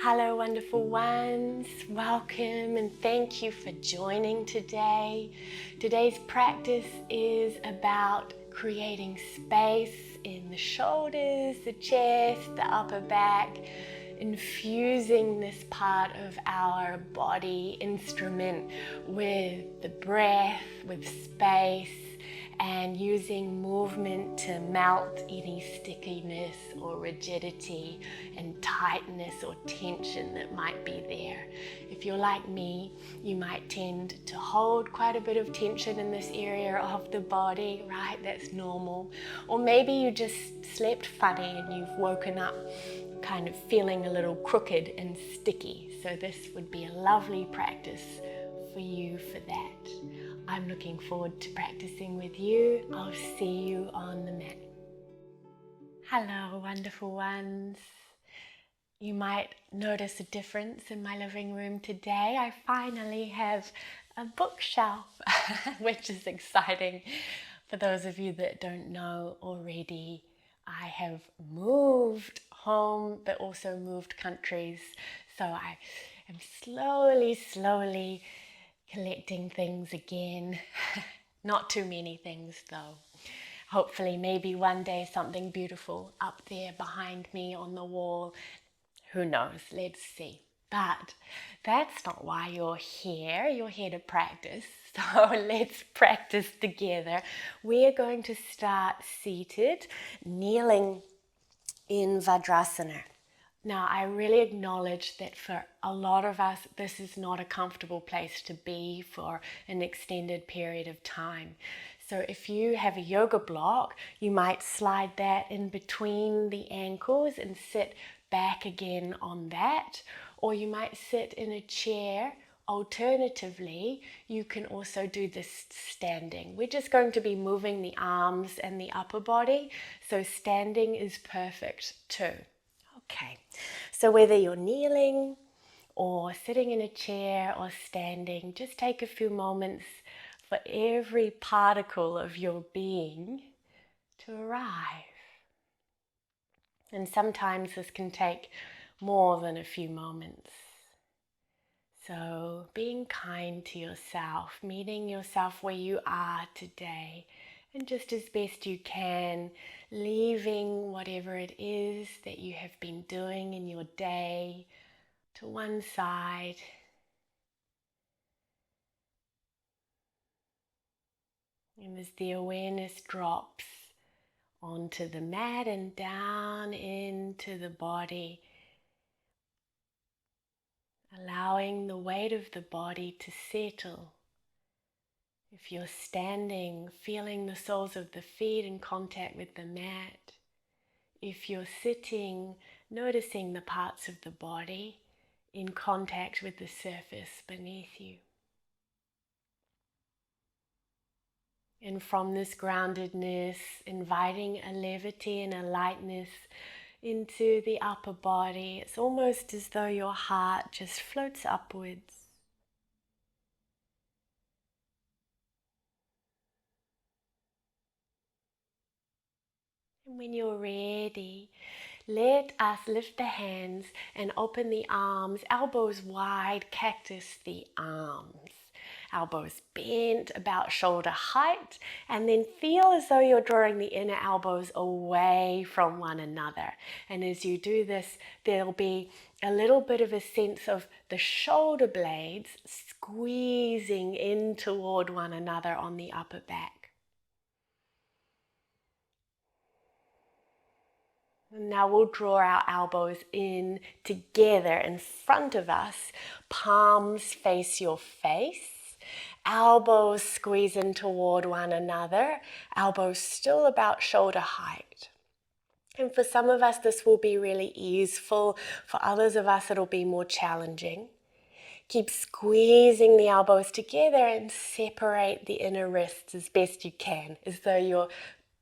Hello wonderful ones, welcome and thank you for joining today. Today's practice is about creating space in the shoulders, the chest, the upper back, infusing this part of our body instrument with the breath, with space, and using movement to melt any stickiness or rigidity and tightness or tension that might be there. If you're like me, you might tend to hold quite a bit of tension in this area of the body, right? That's normal. Or maybe you just slept funny and you've woken up kind of feeling a little crooked and sticky. So this would be a lovely practice for you for that. I'm looking forward to practicing with you. I'll see you on the mat. Hello, wonderful ones. You might notice a difference in my living room today. I finally have a bookshelf, which is exciting. For those of you that don't know already, I have moved home, but also moved countries. So I am slowly collecting things again. Not too many things though. Hopefully maybe one day something beautiful up there behind me on the wall. Who knows? Let's see. But that's not why you're here. You're here to practice. So let's practice together. We are going to start seated, kneeling in Vajrasana. Now, I really acknowledge that for a lot of us, this is not a comfortable place to be for an extended period of time. So if you have a yoga block, you might slide that in between the ankles and sit back again on that. Or you might sit in a chair. Alternatively, you can also do this standing. We're just going to be moving the arms and the upper body, so standing is perfect too. Okay, so whether you're kneeling or sitting in a chair or standing, just take a few moments for every particle of your being to arrive. And sometimes this can take more than a few moments. So being kind to yourself, meeting yourself where you are today, and just as best you can, leaving whatever it is that you have been doing in your day to one side. And as the awareness drops onto the mat and down into the body, allowing the weight of the body to settle. If you're standing, feeling the soles of the feet in contact with the mat. If you're sitting, noticing the parts of the body in contact with the surface beneath you. And from this groundedness, inviting a levity and a lightness into the upper body. It's almost as though your heart just floats upwards. And when you're ready, let us lift the hands and open the arms, elbows wide, cactus the arms. Elbows bent about shoulder height, and then feel as though you're drawing the inner elbows away from one another. And as you do this, there'll be a little bit of a sense of the shoulder blades squeezing in toward one another on the upper back. Now we'll draw our elbows in together in front of us. Palms face your face. Elbows squeeze in toward one another. Elbows still about shoulder height. And for some of us, this will be really easeful. For others of us, it'll be more challenging. Keep squeezing the elbows together and separate the inner wrists as best you can, as though you're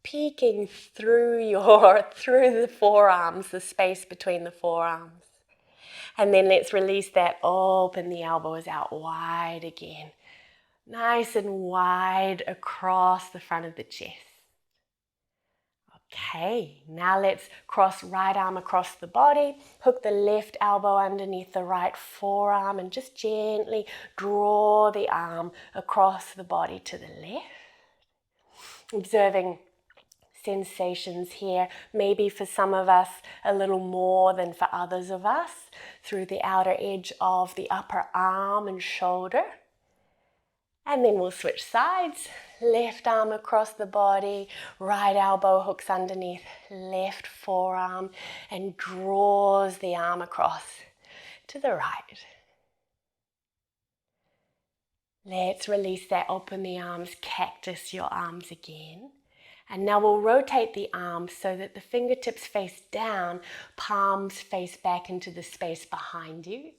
peeking through the forearms, the space between the forearms. And then let's release that, open the elbows out wide again. Nice and wide across the front of the chest. Okay, now let's cross right arm across the body, hook the left elbow underneath the right forearm and just gently draw the arm across the body to the left. Observing sensations here, maybe for some of us a little more than for others of us, through the outer edge of the upper arm and shoulder. And then we'll switch sides. Left arm across the body, right elbow hooks underneath left forearm and draws the arm across to the right. Let's release that, open the arms, cactus your arms again. And now we'll rotate the arms so that the fingertips face down, palms face back into the space behind you.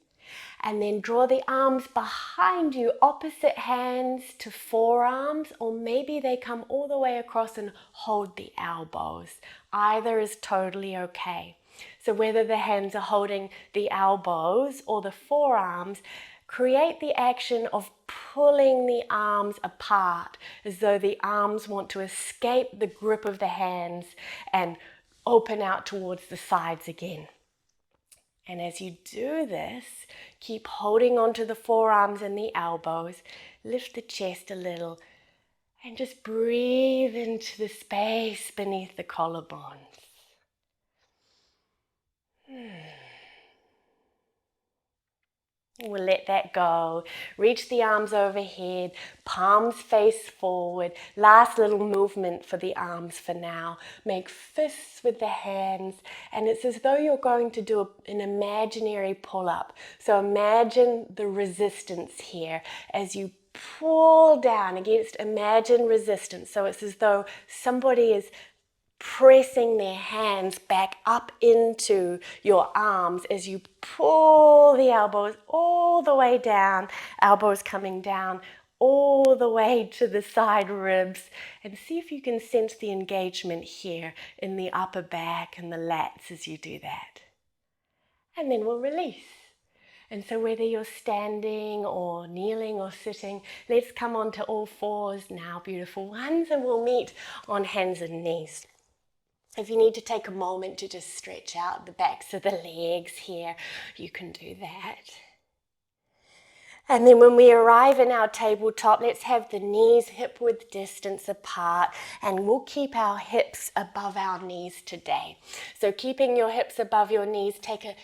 And then draw the arms behind you, opposite hands to forearms, or maybe they come all the way across and hold the elbows. Either is totally okay. So whether the hands are holding the elbows or the forearms, create the action of pulling the arms apart as though the arms want to escape the grip of the hands and open out towards the sides again. And as you do this, keep holding onto the forearms and the elbows, lift the chest a little, and just breathe into the space beneath the collarbones. We'll let that go. Reach the arms overhead, palms face forward. Last little movement for the arms for now. Make fists with the hands, and it's as though you're going to do an imaginary pull-up. So imagine the resistance here as you pull down against, imagine resistance. So it's as though somebody is pressing their hands back up into your arms as you pull the elbows all the way down, elbows coming down all the way to the side ribs, and see if you can sense the engagement here in the upper back and the lats as you do that. And then we'll release. And so whether you're standing or kneeling or sitting, let's come onto all fours now, beautiful ones, and we'll meet on hands and knees. If you need to take a moment to just stretch out the backs of the legs here, you can do that. And then when we arrive in our tabletop, let's have the knees hip-width distance apart, and we'll keep our hips above our knees today. So keeping your hips above your knees, take a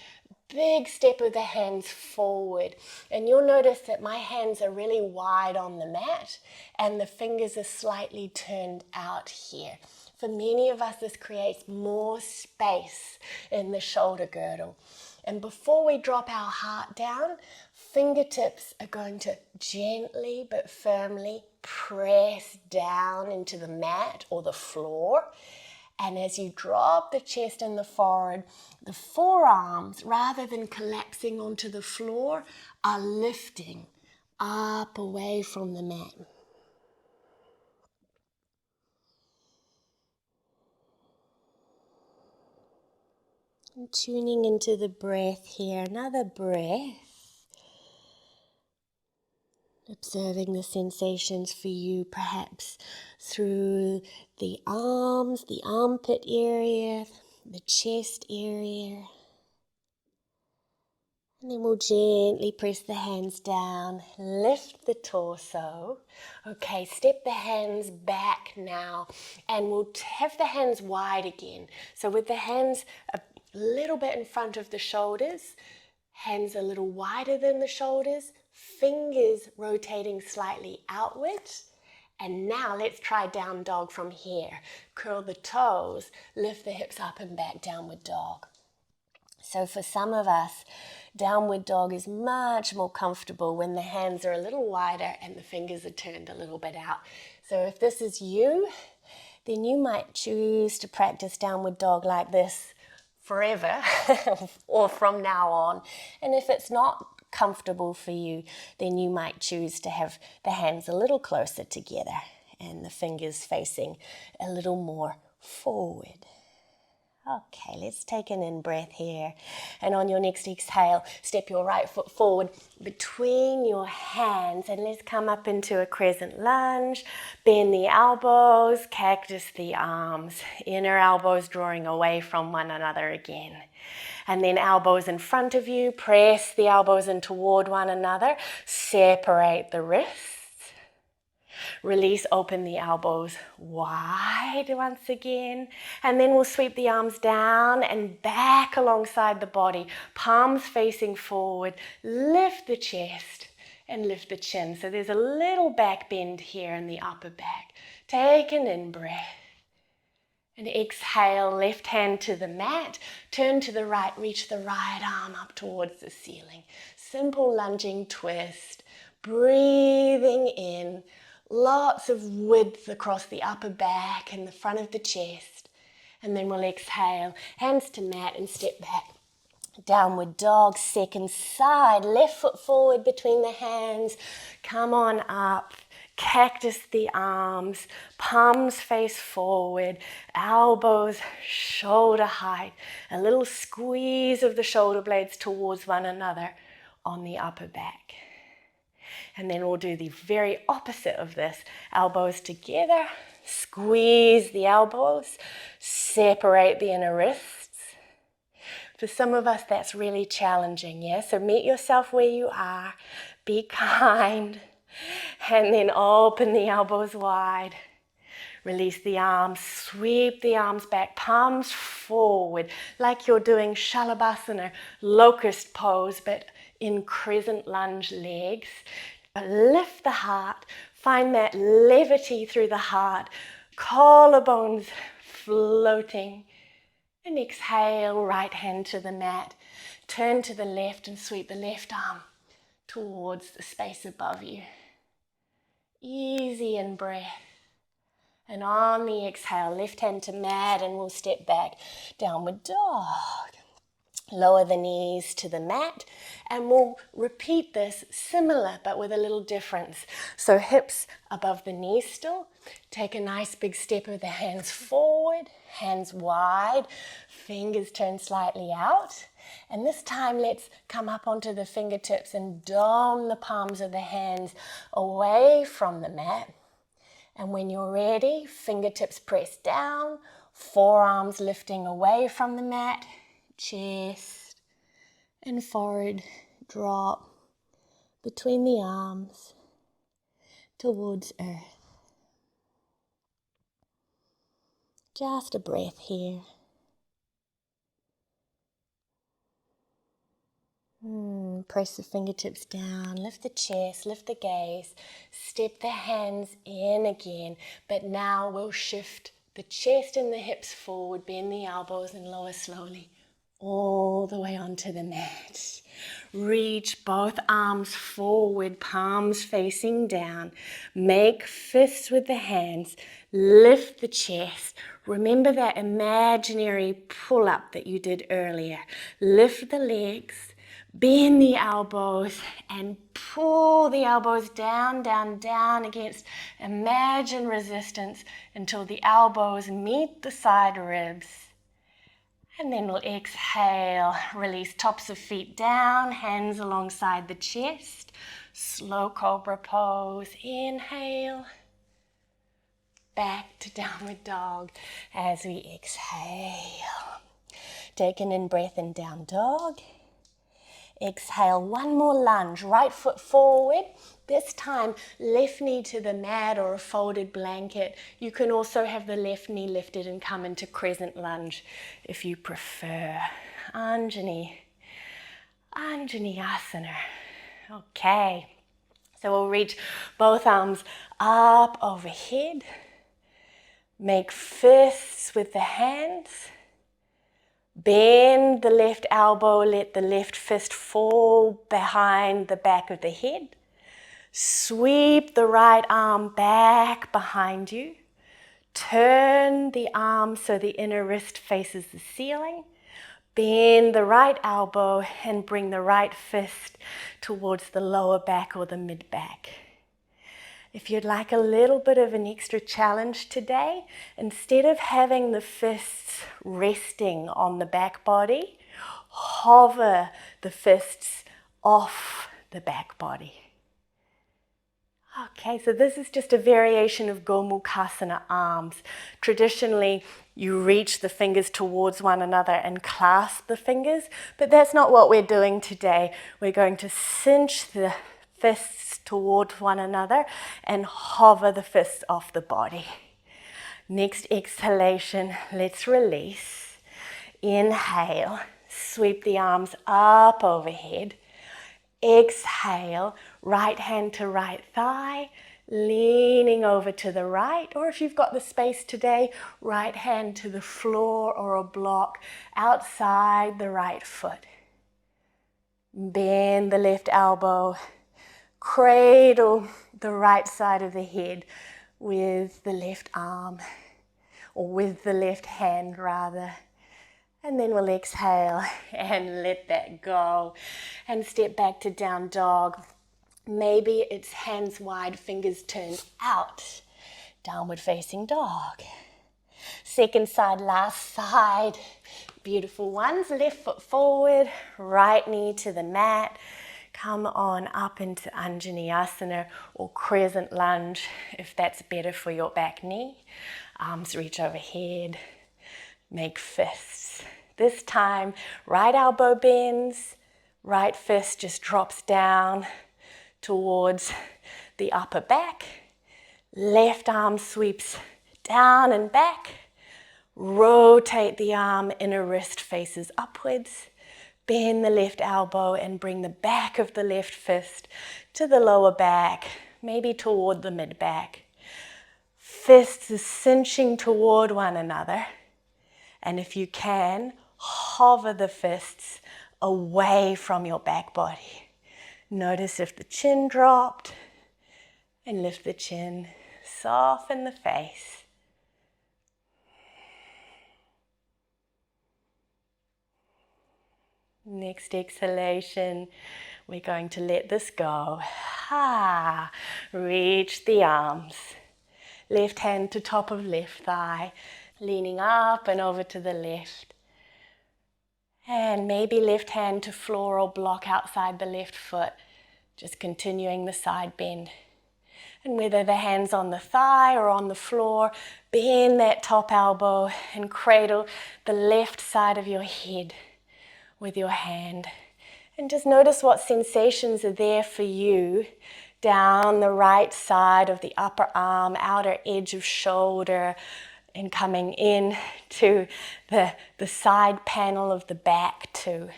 big step of the hands forward. And you'll notice that my hands are really wide on the mat, and the fingers are slightly turned out here. For many of us, this creates more space in the shoulder girdle. And before we drop our heart down, fingertips are going to gently but firmly press down into the mat or the floor. And as you drop the chest and the forehead, the forearms, rather than collapsing onto the floor, are lifting up away from the mat. And tuning into the breath here, another breath. Observing the sensations for you, perhaps through the arms, the armpit area, the chest area. And then we'll gently press the hands down, lift the torso. Okay, step the hands back now, and we'll have the hands wide again. So with the hands a little bit in front of the shoulders, hands a little wider than the shoulders, fingers rotating slightly outward. And now let's try down dog from here. Curl the toes, lift the hips up and back, downward dog. So for some of us, downward dog is much more comfortable when the hands are a little wider and the fingers are turned a little bit out. So if this is you, then you might choose to practice downward dog like this forever or from now on. And if it's not comfortable for you, then you might choose to have the hands a little closer together and the fingers facing a little more forward. Okay, let's take an in-breath here. And on your next exhale, step your right foot forward between your hands and let's come up into a crescent lunge. Bend the elbows, cactus the arms. Inner elbows drawing away from one another again. And then elbows in front of you, press the elbows in toward one another. Separate the wrists. Release, open the elbows wide once again. And then we'll sweep the arms down and back alongside the body. Palms facing forward. Lift the chest and lift the chin. So there's a little back bend here in the upper back. Take an in-breath. And exhale, left hand to the mat. Turn to the right, reach the right arm up towards the ceiling. Simple lunging twist. Breathing in. Lots of width across the upper back and the front of the chest. And then we'll exhale, hands to mat and step back. Downward dog, second side, left foot forward between the hands. Come on up, cactus the arms, palms face forward, elbows shoulder height. A little squeeze of the shoulder blades towards one another on the upper back. And then we'll do the very opposite of this. Elbows together, squeeze the elbows, separate the inner wrists. For some of us, that's really challenging, yeah? So meet yourself where you are, be kind, and then open the elbows wide. Release the arms, sweep the arms back, palms forward, like you're doing Shalabhasana, locust pose, but in crescent lunge legs. Lift the heart, find that levity through the heart, collarbones floating. And exhale, right hand to the mat. Turn to the left and sweep the left arm towards the space above you. Easy in breath. And on the exhale, left hand to mat and we'll step back. Downward dog. Lower the knees to the mat and we'll repeat this similar but with a little difference. So hips above the knees still. Take a nice big step with the hands forward, hands wide, fingers turn slightly out. And this time let's come up onto the fingertips and dome the palms of the hands away from the mat. And when you're ready, fingertips press down, forearms lifting away from the mat. Chest and forehead drop between the arms towards earth. Just a breath here. Press the fingertips down, lift the chest, lift the gaze, step the hands in again, but now we'll shift the chest and the hips forward, bend the elbows and lower slowly. All the way onto the mat. Reach both arms forward, palms facing down. Make fists with the hands. Lift the chest. Remember that imaginary pull-up that you did earlier. Lift the legs, bend the elbows, and pull the elbows down, down, down against imagined resistance until the elbows meet the side ribs. And then we'll exhale, release tops of feet down, hands alongside the chest. Slow cobra pose, inhale. Back to downward dog as we exhale. Take an in-breath in down dog. Exhale, one more lunge, right foot forward. This time, left knee to the mat or a folded blanket. You can also have the left knee lifted and come into crescent lunge if you prefer. Anjani Asana. Okay, so we'll reach both arms up overhead. Make fists with the hands. Bend the left elbow, let the left fist fall behind the back of the head. Sweep the right arm back behind you. Turn the arm so the inner wrist faces the ceiling. Bend the right elbow and bring the right fist towards the lower back or the mid back. If you'd like a little bit of an extra challenge today, instead of having the fists resting on the back body, hover the fists off the back body. Okay, so this is just a variation of Gomukhasana arms. Traditionally, you reach the fingers towards one another and clasp the fingers, but that's not what we're doing today. We're going to cinch the fists towards one another and hover the fists off the body. Next exhalation, let's release. Inhale, sweep the arms up overhead. Exhale, right hand to right thigh, leaning over to the right, or if you've got the space today, right hand to the floor or a block outside the right foot. Bend the left elbow, cradle the right side of the head with the left arm, or with the left hand rather. And then we'll exhale and let that go and step back to down dog. Maybe it's hands wide, fingers turned out. Downward facing dog. Second side, last side. Beautiful ones. Left foot forward, right knee to the mat. Come on up into Anjaneyasana or crescent lunge if that's better for your back knee. Arms reach overhead. Make fists. This time, right elbow bends, right fist just drops down towards the upper back. Left arm sweeps down and back. Rotate the arm, inner wrist faces upwards. Bend the left elbow and bring the back of the left fist to the lower back, maybe toward the mid back. Fists are cinching toward one another. And if you can, hover the fists away from your back body. Notice if the chin dropped, and lift the chin, soften the face. Next exhalation, we're going to let this go. Reach the arms. Left hand to top of left thigh. Leaning up and over to the left. And maybe left hand to floor or block outside the left foot. Just continuing the side bend. And whether the hand's on the thigh or on the floor, bend that top elbow and cradle the left side of your head with your hand. And just notice what sensations are there for you down the right side of the upper arm, outer edge of shoulder, and coming in to the side panel of the back too.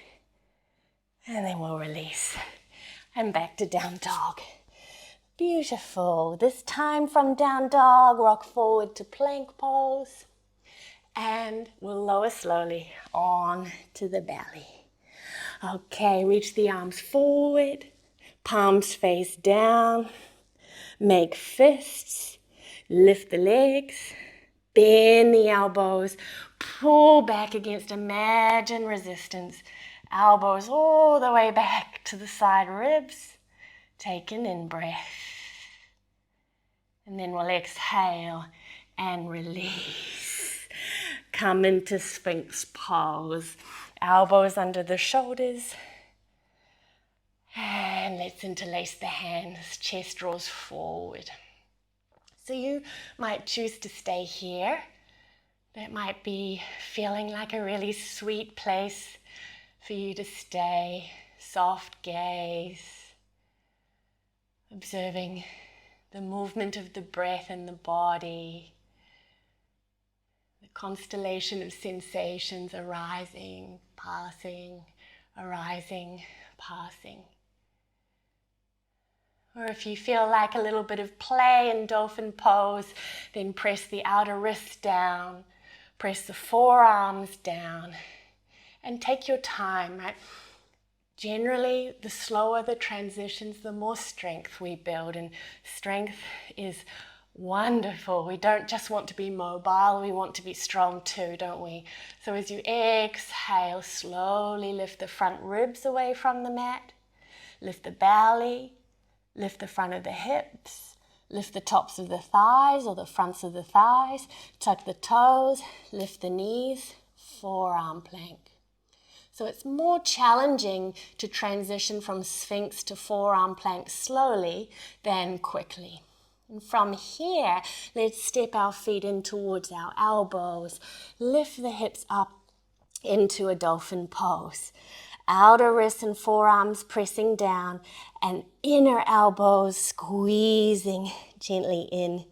And then we'll release. And back to down dog. Beautiful. This time from down dog, rock forward to plank pose. And we'll lower slowly on to the belly. Okay, reach the arms forward. Palms face down. Make fists. Lift the legs. Bend the elbows, pull back against, imagine resistance. Elbows all the way back to the side ribs. Take an in-breath. And then we'll exhale and release. Come into Sphinx pose. Elbows under the shoulders. And let's interlace the hands. Chest draws forward. So you might choose to stay here. That might be feeling like a really sweet place for you to stay. Soft gaze. Observing the movement of the breath in the body. The constellation of sensations arising, passing, arising, passing. Or if you feel like a little bit of play in dolphin pose, then press the outer wrists down, press the forearms down, and take your time, right? Generally, the slower the transitions, the more strength we build, and strength is wonderful. We don't just want to be mobile, we want to be strong too, don't we? So as you exhale, slowly lift the front ribs away from the mat, lift the belly, lift the front of the hips, Lift the tops of the thighs or the fronts of the thighs. Tuck the toes, lift the knees, forearm plank. So it's more challenging to transition from Sphinx to forearm plank slowly than quickly. And from here, let's step our feet in towards our elbows. Lift the hips up into a dolphin pose. Outer wrists and forearms pressing down and inner elbows squeezing gently in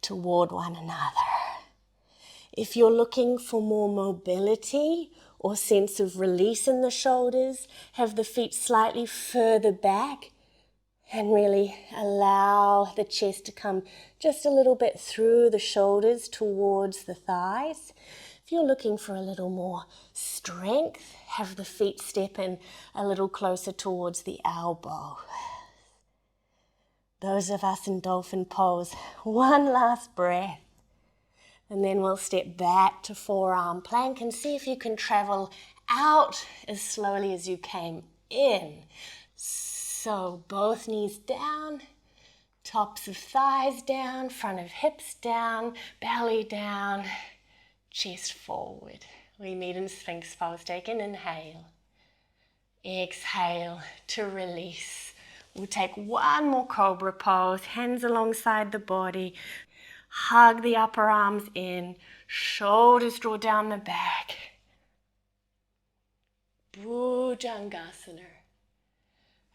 toward one another. If you're looking for more mobility or sense of release in the shoulders, have the feet slightly further back and really allow the chest to come just a little bit through the shoulders towards the thighs. If you're looking for a little more strength, have the feet step in a little closer towards the elbow. Those of us in dolphin pose, one last breath. And then we'll step back to forearm plank and see if you can travel out as slowly as you came in. So both knees down, tops of thighs down, front of hips down, belly down, chest forward. We meet in Sphinx pose. Take an inhale. Exhale to release. We'll take one more cobra pose, hands alongside the body. Hug the upper arms in, shoulders draw down the back. Bhujangasana.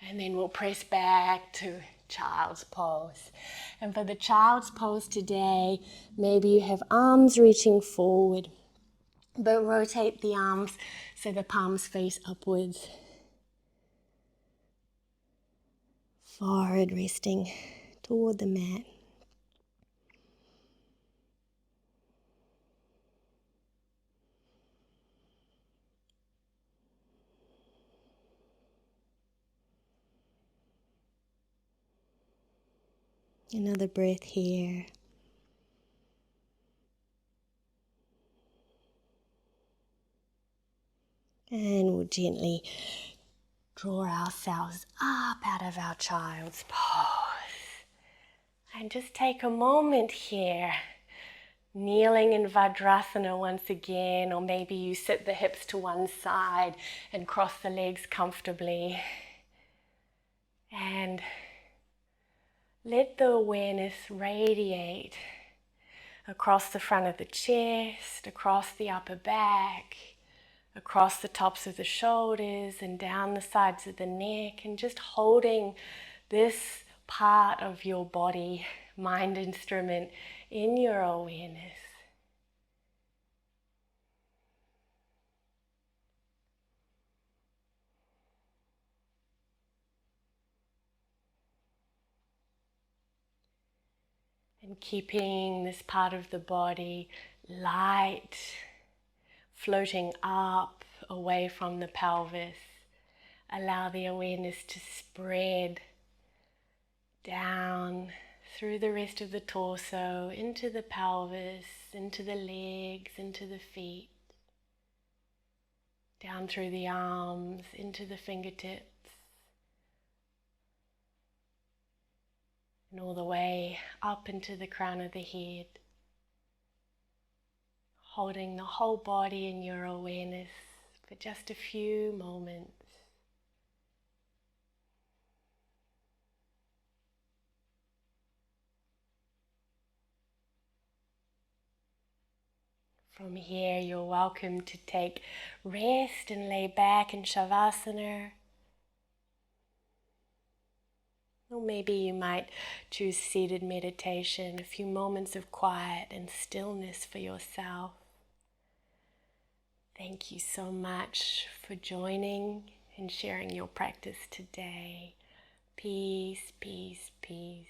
And then we'll press back to child's pose. And for the child's pose today, maybe you have arms reaching forward, but rotate the arms so the palms face upwards. Forehead resting toward the mat. Another breath here. And we'll gently draw ourselves up out of our child's pose. And just take a moment here, kneeling in Vajrasana once again, or maybe you sit the hips to one side and cross the legs comfortably. And let the awareness radiate across the front of the chest, across the upper back, across the tops of the shoulders and down the sides of the neck, and just holding this part of your body, mind instrument, in your awareness. And keeping this part of the body light, floating up away from the pelvis. Allow the awareness to spread down through the rest of the torso, into the pelvis, into the legs, into the feet, down through the arms, into the fingertips, and all the way up into the crown of the head. Holding the whole body in your awareness for just a few moments. From here, you're welcome to take rest and lay back in Shavasana. Or maybe you might choose seated meditation, a few moments of quiet and stillness for yourself. Thank you so much for joining and sharing your practice today. Peace, peace, peace.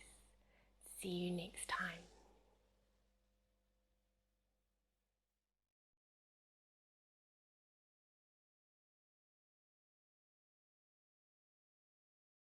See you next time.